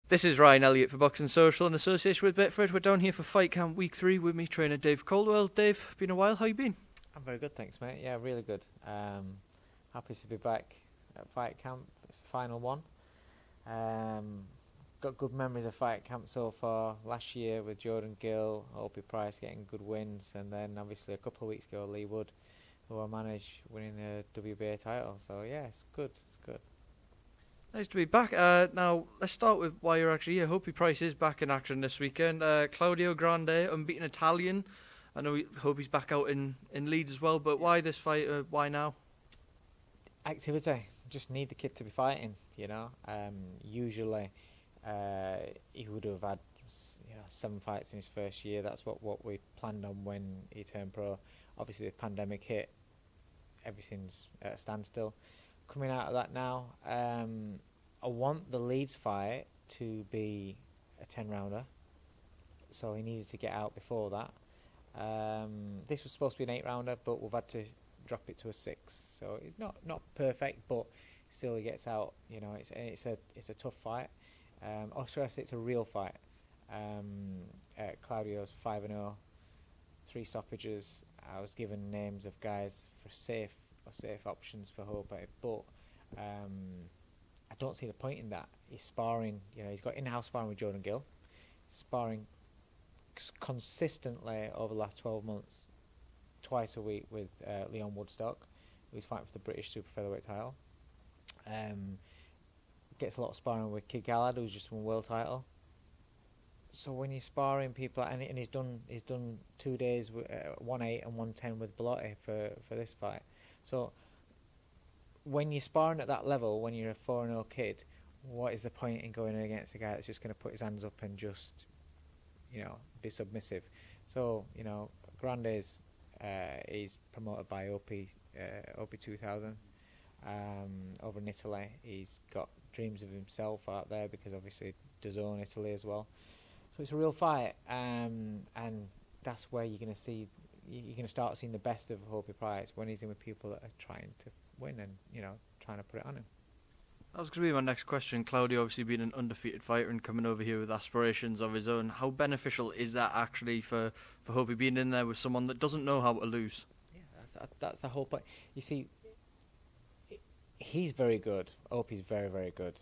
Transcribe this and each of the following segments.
This is Ryan Elliott for Boxing Social in association with Betfred. We're down here for Fight Camp Week 3 with me, trainer Dave Coldwell. Dave, been a while, how you been? I'm very good, thanks, mate. Yeah, really good. Happy to be back at Fight Camp. It's the final one. Got good memories of Fight Camp so far. Last year with Gill, Hopey Price getting good wins, and then obviously a couple of weeks ago Lee Wood, who I managed, winning a WBA title. So yeah, it's good. It's good. Nice to be back. Now, let's start with why you're actually here. Hopey Price is back in action this weekend. Claudio Grande, unbeaten Italian. I know Hopey's back out in Leeds as well, but why this fight? Why now? Activity. Just need the kid to be fighting, you know. Usually he would have had 7 fights in his first year. That's what we planned on when he turned pro. Obviously the pandemic hit, everything's at a standstill. Coming out of that now, I want the Leeds fight to be a 10-rounder, so he needed to get out before that. This was supposed to be an 8-rounder, but we've had to drop it to a 6. So it's not perfect, but still he gets out. You know, it's a tough fight. Or should I say it's a real fight? Claudio's 5-0, 3 stoppages. I was given names of guys for safe options for Hope, but I don't see the point in that. He's sparring, he's got in-house sparring with Jordan Gill, sparring consistently over the last 12 months, twice a week with Leon Woodstock, who's fighting for the British super featherweight title. Gets a lot of sparring with Kid Galahad, who's just won world title. So when you're sparring people, and he's done 2 days, 1-8 and 1-10 with Bolotniks for this fight. So when you're sparring at that level, when you're a 4-0 kid, what is the point in going against a guy that's just going to put his hands up and just, be submissive? So, Grande's he's promoted by OP 2000 over in Italy. He's got dreams of himself out there because obviously DAZN Italy as well. So it's a real fight, and that's where you're going to start seeing the best of Hopey Price when he's in with people that are trying to win and trying to put it on him. That was going to be my next question. Claudio obviously being an undefeated fighter and coming over here with aspirations of his own. How beneficial is that actually for Hopey being in there with someone that doesn't know how to lose? Yeah, that's the whole point. You see, he's very good. Hopey's very, very good.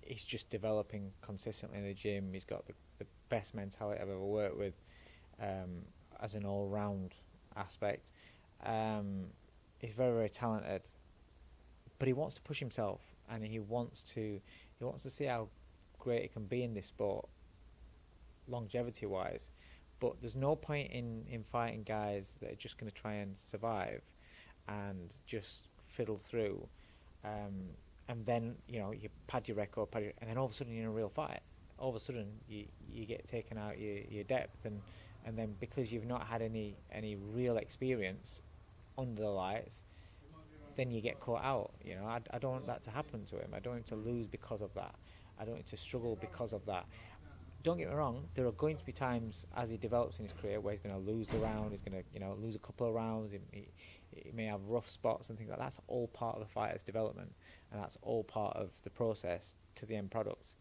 He's just developing consistently in the gym. He's got the best mentality I've ever worked with, as an all-round aspect. He's very, very talented, but he wants to push himself, and he wants to see how great he can be in this sport, longevity-wise. But there's no point in fighting guys that are just going to try and survive and just fiddle through. And then you pad your record, and then all of a sudden you're in a real fight. All of a sudden you get taken out your depth, and then because you've not had any real experience under the lights, then you get caught out. I don't want that to happen to him. I don't want him to lose because of that. I don't want him to struggle because of that. Don't get me wrong, there are going to be times as he develops in his career where he's going to lose a round, he's going to lose a couple of rounds, he may have rough spots and things like that. That's all part of the fighter's development, and that's all part of the process to the end product.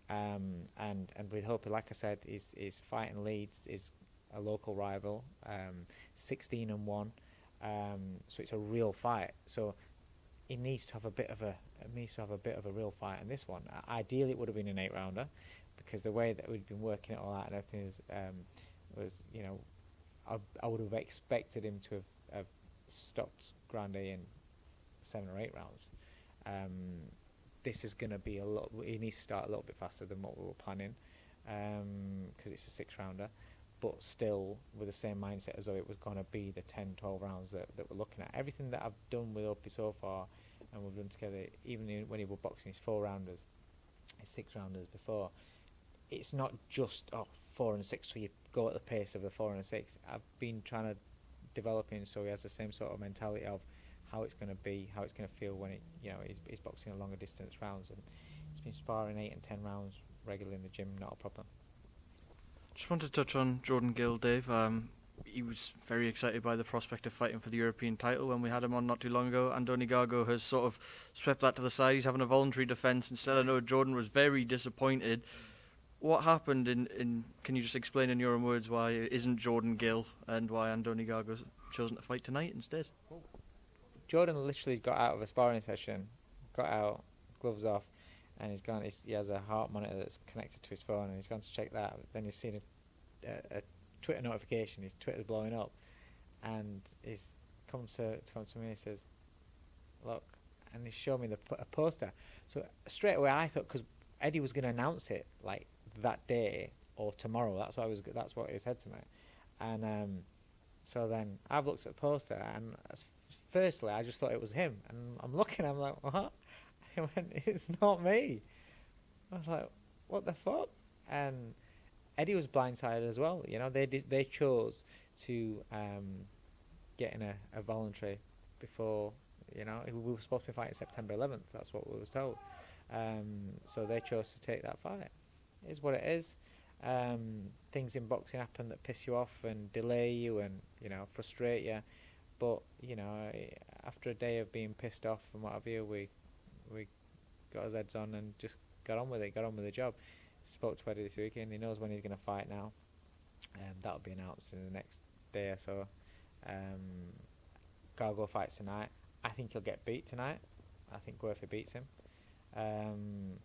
And with Hope, like I said, is fighting Leeds, is a local rival, 16-1, so it's a real fight. So he needs to have a bit of a real fight in this one. Ideally, it would have been an 8-rounder, because the way that we'd been working it all out and everything was I would have expected him to have stopped Grande in 7 or 8 rounds. This is going to be he needs to start a little bit faster than what we were planning, because it's a 6-rounder, but still with the same mindset as though it was going to be the 10-12 rounds that we're looking at. Everything that I've done with Opie so far, and we've done together, even when he was boxing his 4-rounders, his 6-rounders before, it's not just 4 and 6, so you go at the pace of the 4 and 6. I've been trying to develop him so he has the same sort of mentality of how it's going to be, how it's going to feel when he's boxing a longer distance rounds, and he's been sparring 8 and 10 rounds regularly in the gym, not a problem. Just want to touch on Jordan Gill, Dave. he was very excited by the prospect of fighting for the European title when we had him on not too long ago. Andoni Gargo has sort of swept that to the side. He's having a voluntary defence instead. I know Jordan was very disappointed. What happened in can you just explain in your own words why it isn't Jordan Gill and why Andoni Gargo's chosen to fight tonight instead? Jordan literally got out of a sparring session, got out, gloves off, and he's gone. He has a heart monitor that's connected to his phone, and he's gone to check that. Then he's seen a Twitter notification. His Twitter's blowing up, and he's come to me and says, "Look," and he showed me a poster. So straight away I thought, because Eddie was going to announce it like that day or tomorrow. That's what he said to me, and so then I've looked at the poster, and firstly I just thought it was him, and I'm looking, I'm like, what? He went, it's not me. I was like, what the fuck? And Eddie was blindsided as well. You know, they chose to get in a voluntary before. You know, we were supposed to be fighting September 11th. That's what we was told. So they chose to take that fight. It is what it is. Things in boxing happen that piss you off and delay you and, you know, frustrate you. But, you know, after a day of being pissed off and what have you, we got his heads on and just got on with it, got on with the job. Spoke to Eddie this weekend. He knows when he's going to fight now. That'll be announced in the next day or so. Gargo fights tonight. I think he'll get beat tonight. I think Guerfi beats him. And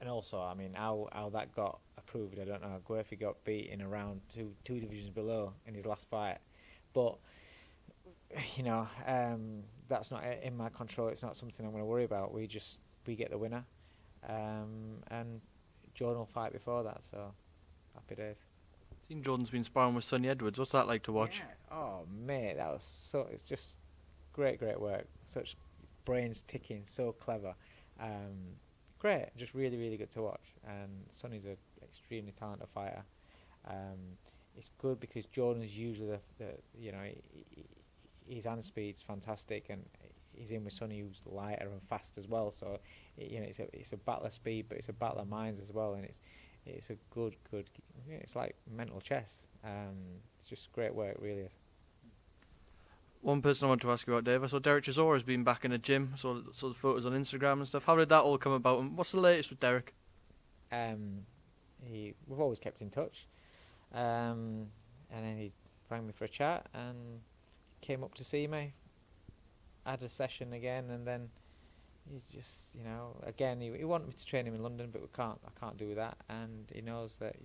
also, I mean, how that got approved, I don't know. Guerfi got beat in a round two divisions below in his last fight. But, you know, that's not in my control. It's not something I'm going to worry about. We get the winner. And Jordan will fight before that, so happy days. Seen Jordan's been sparring with Sonny Edwards. What's that like to watch? Yeah. Oh, mate, it's just great work. Such brains ticking, so clever. Great, just really, really good to watch. And Sonny's an extremely talented fighter. It's good because Jordan's usually his hand speed's fantastic, and he's in with Sonny, who's lighter and fast as well. So, it's a battle of speed, but it's a battle of minds as well, and it's a good. It's like mental chess. It's just great work, really is. One person I want to ask you about, Dave. I saw Derek Chisora has been back in a gym. Saw the photos on Instagram and stuff. How did that all come about? And what's the latest with Derek? We've always kept in touch, and then he rang me for a chat and came up to see me. Had a session again, and then he just, again he wanted me to train him in London, but I can't do that. And he knows that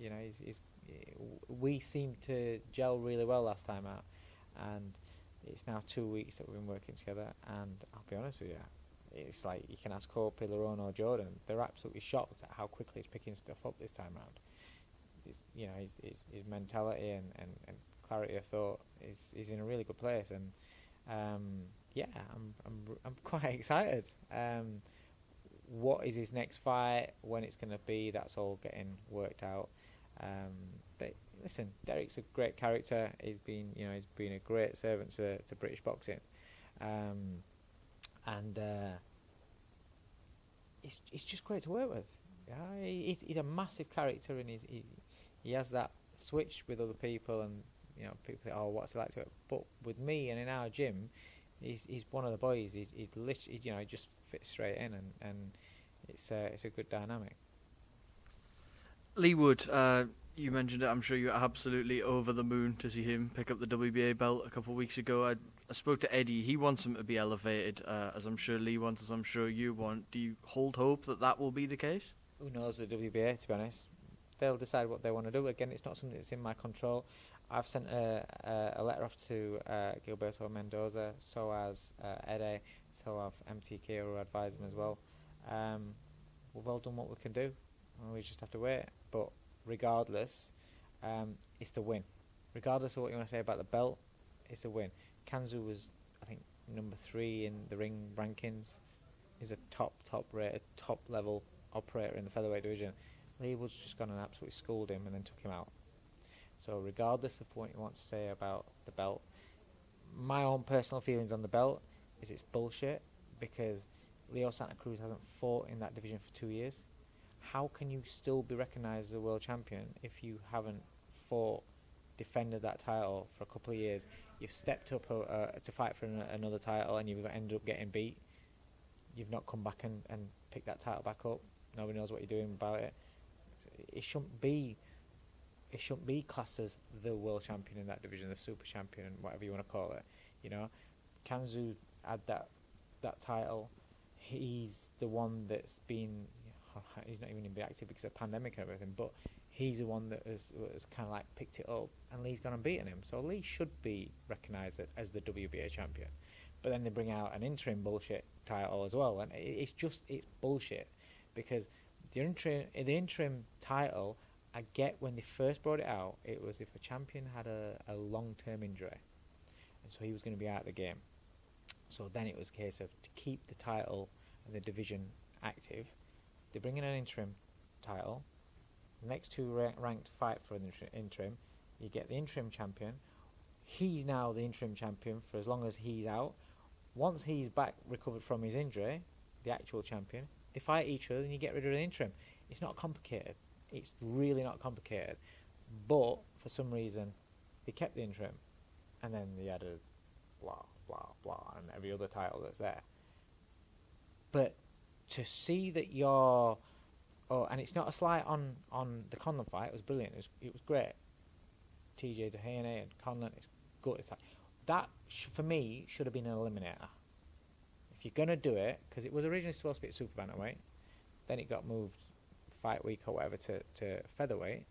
we seemed to gel really well last time out, and it's now 2 weeks that we've been working together. And I'll be honest with you, it's like you can ask Hopey, Lerone or Jordan, they're absolutely shocked at how quickly he's picking stuff up this time round. His mentality and clarity of thought is in a really good place, and I'm quite excited. What is his next fight? When it's going to be? That's all getting worked out. But listen, Derek's a great character. He's been a great servant to British boxing, and he's just great to work with. Yeah, he's a massive character, and he has that switch with other people, and people think, oh, what's it like to work? But with me and in our gym, he's one of the boys. He's literally, he just fits straight in, and it's a good dynamic. Lee Wood, you mentioned it. I'm sure you're absolutely over the moon to see him pick up the WBA belt a couple of weeks ago. I spoke to Eddie. He wants him to be elevated, as I'm sure Lee wants, as I'm sure you want. Do you hold hope that will be the case? Who knows with WBA, to be honest. They'll decide what they want to do. Again, it's not something that's in my control. I've sent a letter off to Gilberto Mendoza, so has Eddie, so have MTK, who advise him as well. We've all done what we can do, and we just have to wait. But regardless, it's the win. Regardless of what you want to say about the belt, it's a win. Kanzu was, I think, number 3 in the ring rankings. He's a top rated, top level operator in the featherweight division. Lee Wood's just gone and absolutely schooled him and then took him out. So regardless of what you want to say about the belt, my own personal feelings on the belt is it's bullshit, because Leo Santa Cruz hasn't fought in that division for 2 years. How can you still be recognised as a world champion if you haven't fought defended that title for a couple of years. You've stepped up to fight for another title, and you've ended up getting beat. You've not come back and picked that title back up. Nobody knows what you're doing about it. It shouldn't be classed as the world champion in that division, the super champion, whatever you want to call it. You know, Kanzu had that title. He's the one that's been. He's not even been active because of the pandemic and everything, but he's the one that has kind of like picked it up, and Lee's gone and beaten him. So Lee should be recognised as the WBA champion. But then they bring out an interim bullshit title as well, and it's bullshit, because the interim title, I get when they first brought it out, it was if a champion had a long-term injury, and so he was going to be out of the game. So then it was a case of, to keep the title and the division active, they bring in an interim title. The next two ranked fight for an interim. You get the interim champion. He's now the interim champion for as long as he's out. Once he's back, recovered from his injury, the actual champion, they fight each other and you get rid of the interim. It's not complicated. It's really not complicated. But for some reason, they kept the interim, and then they added blah, blah, blah, and every other title that's there. But to see that you're... Oh, and it's not a slight on the Conlon fight. It was brilliant. It was great. TJ Dehaney and Conlon, it's good. It's like, that, for me, should have been an eliminator. If you're going to do it, because it was originally supposed to be at super bantamweight, then it got moved fight week or whatever to featherweight.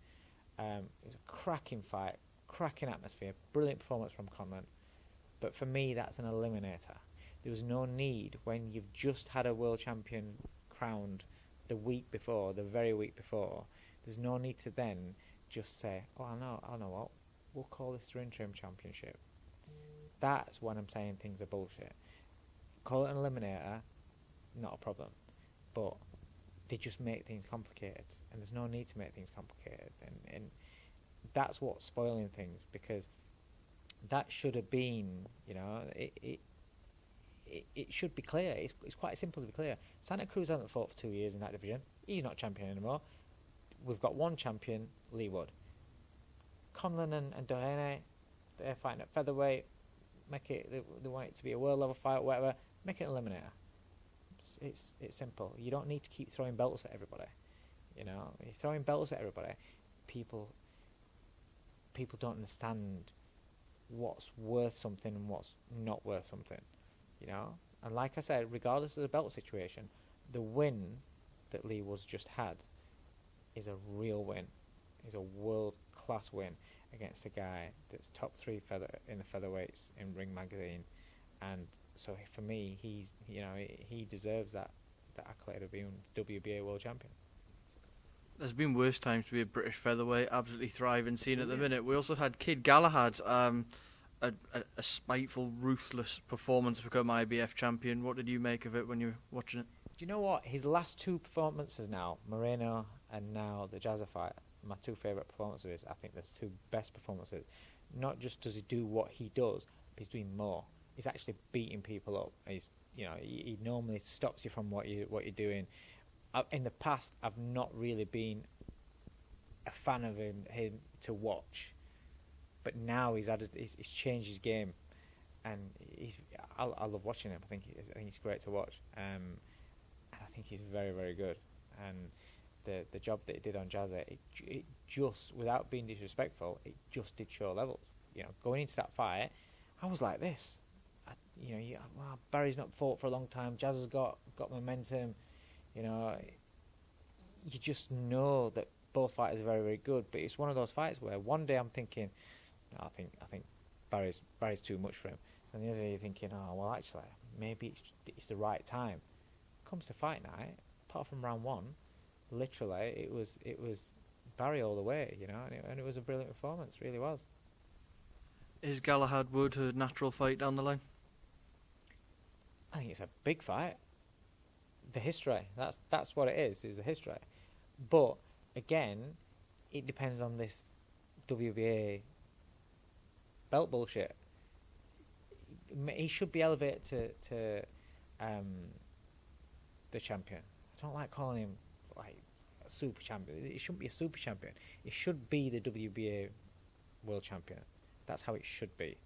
It was a cracking fight, cracking atmosphere, brilliant performance from Conlon. But for me, that's an eliminator. There was no need, when you've just had a world champion crowned the very week before, there's no need to then just say, oh, I know what, we'll call this the interim championship. That's when I'm saying things are bullshit. Call it an eliminator, not a problem. But they just make things complicated, and there's no need to make things complicated. And that's what's spoiling things, because that should have been, it should be clear. It's quite simple to be clear. Santa Cruz hasn't fought for 2 years in that division. He's not champion anymore. We've got one champion, Lee Wood. Conlon and Dehaney, they're fighting at featherweight. They want it to be a world level fight, whatever. Make it an eliminator. It's simple. You don't need to keep throwing belts at everybody. You're throwing belts at everybody. People don't understand what's worth something and what's not worth something. And like I said, regardless of the belt situation, the win that Lee Woods just had is a real win. Is a world-class win against a guy that's top 3 in the featherweights in Ring Magazine, and so for me, he deserves that accolade of being WBA world champion. There's been worse times to be a British featherweight, absolutely thriving scene at the minute. We also had Kid Galahad, a spiteful, ruthless performance, become IBF champion. What did you make of it when you were watching it? Do you know what? His last 2 performances now, Moreno and now the Jazza fight, my 2 favourite performances. I think there's 2 best performances. Not just does he do what he does, but he's doing more. He's actually beating people up. He normally stops you from what you're doing. In the past, I've not really been a fan of him to watch, but now he's changed his game, and I love watching him. I think he's great to watch, and I think he's very, very good. And the job that he did on Jazza, it just, without being disrespectful, it just did show levels. Going into that fight, I was like this. Barry's not fought for a long time. Jazza's got momentum. You just know that both fighters are very, very good. But it's one of those fights where one day I'm thinking, no, I think Barry's too much for him, and the other day you're thinking, oh well, actually maybe it's the right time. Comes to fight night, apart from round 1, literally it was Barry all the way, and it was a brilliant performance. It really was. Is Galahad Wood a natural fight down the line? I think it's a big fight. The history, that's what it is the history. But again, it depends on this WBA belt bullshit. He should be elevated to the champion. I don't like calling him like a super champion. It shouldn't be a super champion. It should be the WBA world champion. That's how it should be.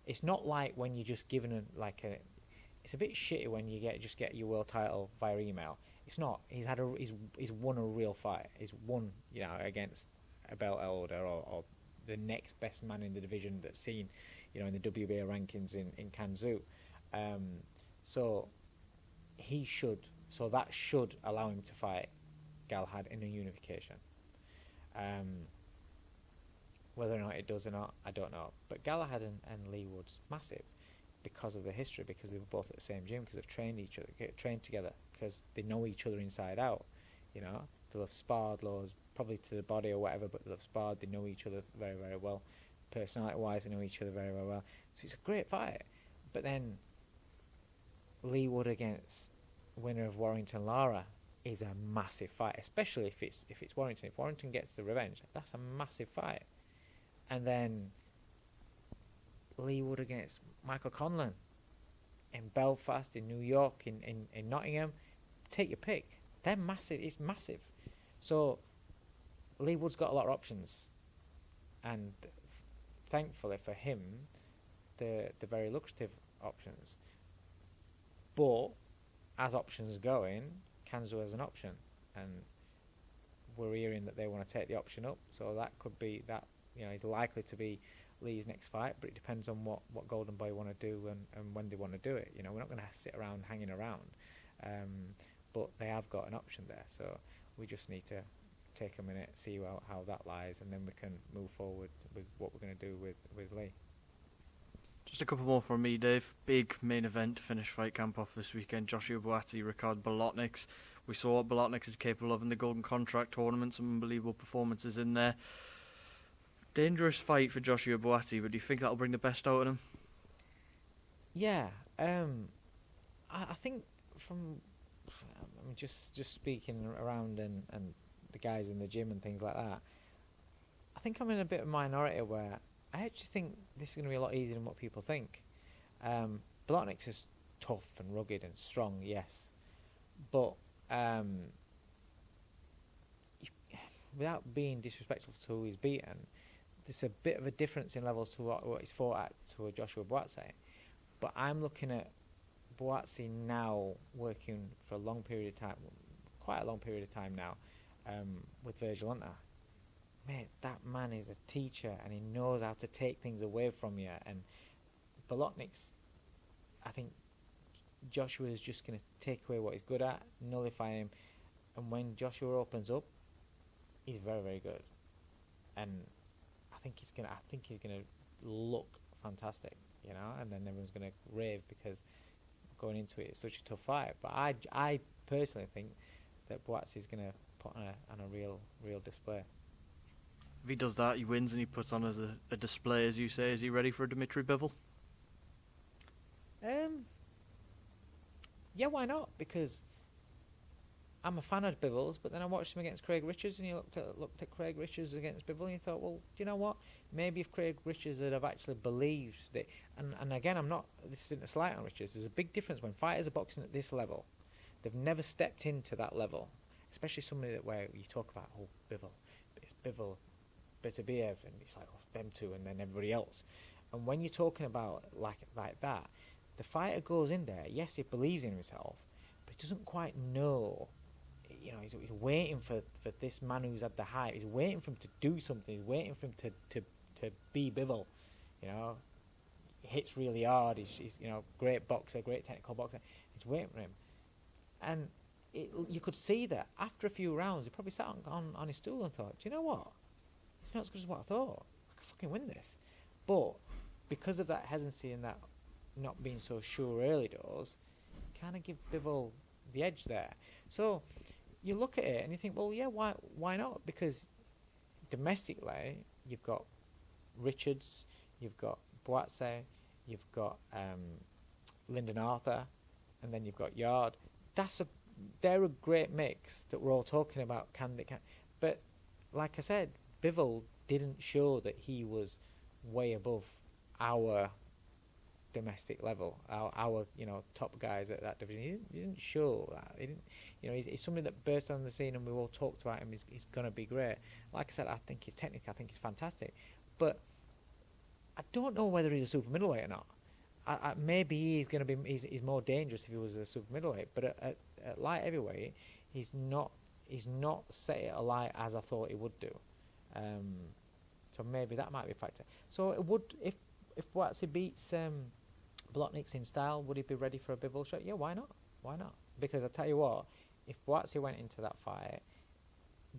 It's not like when you're just given it's a bit shitty when you get your world title via email. It's not. He's won a real fight. He's won, against a belt holder or the next best man in the division that's seen, in the WBA rankings in Kanzu. So that should allow him to fight Galahad in a unification. Whether or not it does or not, I don't know. But Galahad and Lee Wood's massive because of the history, because they were both at the same gym, because they've trained together, because they know each other inside out. They'll have sparred loads, probably to the body or whatever, but they'll have sparred. They know each other very, very well. Personality-wise, they know each other very, very well. So it's a great fight. But then Lee Wood against winner of Warrington Lara is a massive fight, especially if it's Warrington. If Warrington gets the revenge, that's a massive fight. And then Lee Wood against Michael Conlan in Belfast, in New York, in Nottingham. Take your pick. They're massive. It's massive. So Lee Wood's got a lot of options, and thankfully for him, the very lucrative options. But as options going, Kanzu has an option, and we're hearing that they want to take the option up. So that could be that. He's likely to be Lee's next fight, but it depends on what Golden Boy want to do and when they want to do it. We're not going to sit around hanging around, but they have got an option there. So we just need to take a minute, see how that lies, and then we can move forward with what we're going to do with Lee. Just a couple more from me, Dave. Big main event to finish fight camp off this weekend. Joshua Buatsi, Ricard Bolotniks. We saw what Bolotniks is capable of in the Golden Contract tournament. Some unbelievable performances in there. Dangerous fight for Joshua Buatsi, but do you think that'll bring the best out of him? Yeah, I think just speaking around and the guys in the gym and things like that, I think I'm in a bit of a minority where I actually think this is going to be a lot easier than what people think. Bolotniks is tough and rugged and strong, yes, but without being disrespectful to who he's beaten, there's a bit of a difference in levels to what he's fought at to Joshua Buatsi. But I'm looking at Buatsi now working for a long period of time, quite a long period of time now, with Virgil Hunter. Mate, that man is a teacher, and he knows how to take things away from you. And Bolotniks, I think Joshua is just going to take away what he's good at, nullify him, and when Joshua opens up, he's very, very good. And I think he's gonna look fantastic, and then everyone's gonna rave because going into it, it's such a tough fight. But I personally think that Buatsi is gonna put on a real display. If he does that, he wins and he puts on as a display, as you say. Is he ready for Dimitri Bivol? Yeah, why not? Because I'm a fan of Bivol's, but then I watched him against Craig Richards, and you looked at Craig Richards against Bivol, and you thought, well, do you know what? Maybe if Craig Richards had have actually believed that, and again, this isn't a slight on Richards. There's a big difference when fighters are boxing at this level. They've never stepped into that level, especially somebody where you talk about, Bivol, but it's Bivol, Beterbiev, and it's like, them two, and then everybody else. And when you're talking about like that, the fighter goes in there. Yes, he believes in himself, but he doesn't quite know. He's waiting for this man who's at the height. He's waiting for him to do something. He's waiting for him to be Bivol. He hits really hard. He's great boxer, great technical boxer. He's waiting for him, and you could see that after a few rounds, he probably sat on his stool and thought, do you know what? It's not as good as what I thought. I can fucking win this. But because of that hesitancy and that not being so sure early doors, kind of give Bivol the edge there. So you look at it and you think, well, yeah, why not? Because domestically, you've got Richards, you've got Buatsi, you've got Lyndon Arthur, and then you've got Yard. They're a great mix that we're all talking about. But like I said, Bivol didn't show that he was way above our domestic level, our top guys at that division. He didn't show that. He didn't, he's somebody that burst on the scene, and we all talked about him. He's going to be great. Like I said, I think he's technical. I think he's fantastic. But I don't know whether he's a super middleweight or not. Maybe he's going to be. He's more dangerous if he was a super middleweight. But at light heavyweight, he's not set it alight as I thought he would do. So maybe that might be a factor. So it would, if Buatsi beats Bolotniks in style, would he be ready for a Bivol shot? Yeah, why not? Why not? Because I tell you what, if Buatsi went into that fight,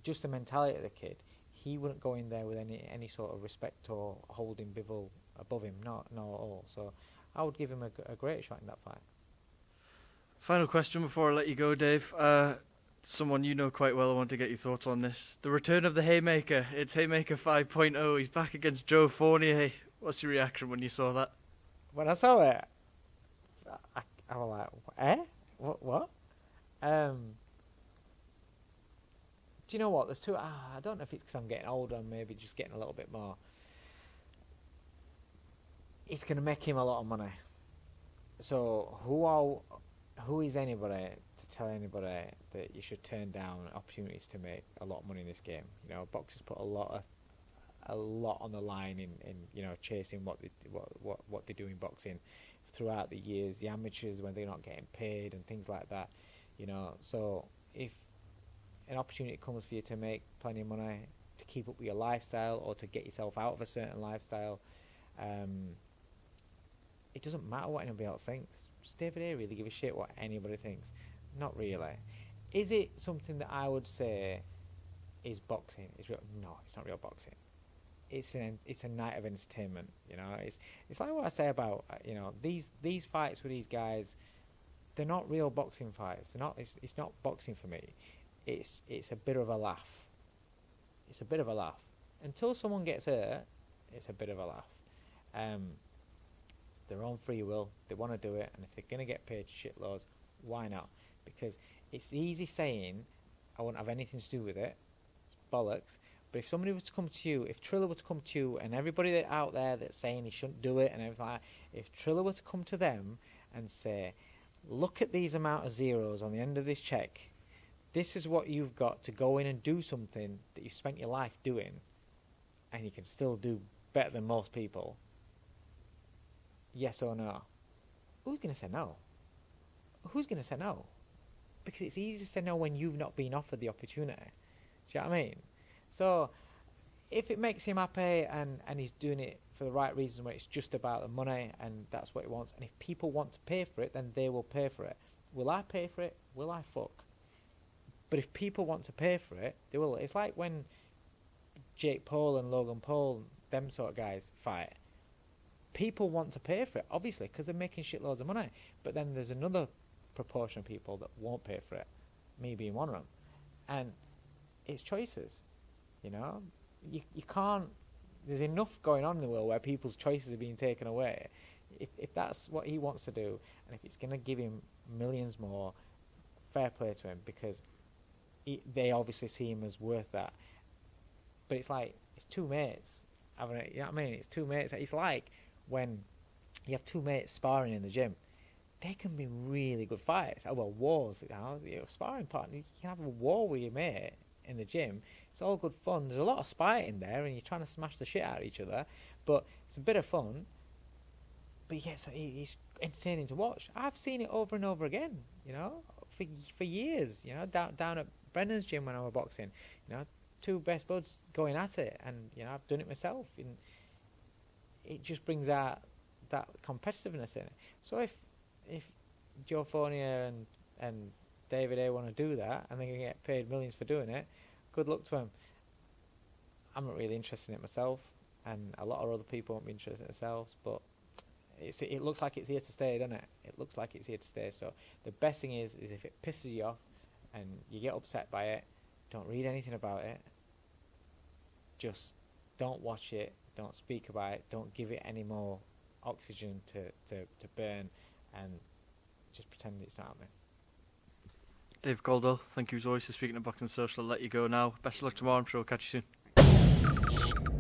just the mentality of the kid, he wouldn't go in there with any sort of respect or holding Bivol above him. Not at all. So I would give him a great shot in that fight. Final question before I let you go, Dave. Someone you know quite well, I want to get your thoughts on this. The return of the Haymaker. It's Haymaker 5.0. He's back against Joe Fournier. What's your reaction when you saw that? When I saw it, I was like, eh? What? Do you know what? There's two. I don't know if it's because I'm getting older and maybe just getting a little bit more. It's going to make him a lot of money. So who is anybody to tell anybody that you should turn down opportunities to make a lot of money in this game? You know, boxers put a lot on the line in chasing what they do in boxing throughout the years. The amateurs when they're not getting paid and things like that. You know, so if an opportunity comes for you to make plenty of money to keep up with your lifestyle or to get yourself out of a certain lifestyle, it doesn't matter what anybody else thinks. Does David Haye really give a shit what anybody thinks? Not really. Is it something that I would say is boxing? No, it's not real boxing. It's a night of entertainment. You know, it's like what I say about these fights with these guys. They're not real boxing fights. They're not. It's not boxing for me. It's a bit of a laugh. It's a bit of a laugh. Until someone gets hurt, it's a bit of a laugh. It's their own free will. They want to do it, and if they're going to get paid shitloads, why not? Because it's easy saying, I won't have anything to do with it. It's bollocks. But if somebody was to come to you, if Triller were to come to you, and everybody that out there that's saying he shouldn't do it and everything like that, if Triller were to come to them and say, look at these amount of zeros on the end of this check, this is what you've got to go in and do something that you spent your life doing, and you can still do better than most people. Yes or no? Who's going to say no? Who's going to say no? Because it's easy to say no when you've not been offered the opportunity. Do you know what I mean? So, if it makes him happy and he's doing it for the right reason where it's just about the money and that's what he wants, and if people want to pay for it, then they will pay for it. Will I pay for it? Will I fuck? But if people want to pay for it, they will. It's like when Jake Paul and Logan Paul, them sort of guys, fight. People want to pay for it, obviously, because they're making shitloads of money. But then there's another proportion of people that won't pay for it, me being one of them. And it's choices, you know? You can't... There's enough going on in the world where people's choices are being taken away. If that's what he wants to do, and if it's going to give him millions more, fair play to him, because they obviously see him as worth that. But it's like, it's two mates having it, you know what I mean? It's two mates. It's like when you have two mates sparring in the gym. They can be really good fights. Oh, well, wars, you know, sparring partner, you can have a war with your mate in the gym. It's all good fun. There's a lot of spite in there, and you're trying to smash the shit out of each other, but it's a bit of fun. But yeah, so it's entertaining to watch. I've seen it over and over again, you know, for years, you know, down at Brennan's gym when I was boxing, you know, two best buds going at it, and you know, I've done it myself, and it just brings out that competitiveness in it. So if Joe Fournier and David Haye want to do that, and they're going to get paid millions for doing it, good luck to them. I'm not really interested in it myself, and a lot of other people won't be interested in it themselves, but it looks like it's here to stay, doesn't it? It looks like it's here to stay. So the best thing is if it pisses you off and you get upset by it, don't read anything about it. Just don't watch it. Don't speak about it. Don't give it any more oxygen to burn, and just pretend it's not happening. Dave Coldwell, thank you as always for speaking to Boxing Social. I'll let you go now. Best of luck tomorrow. I'm sure I'll catch you soon.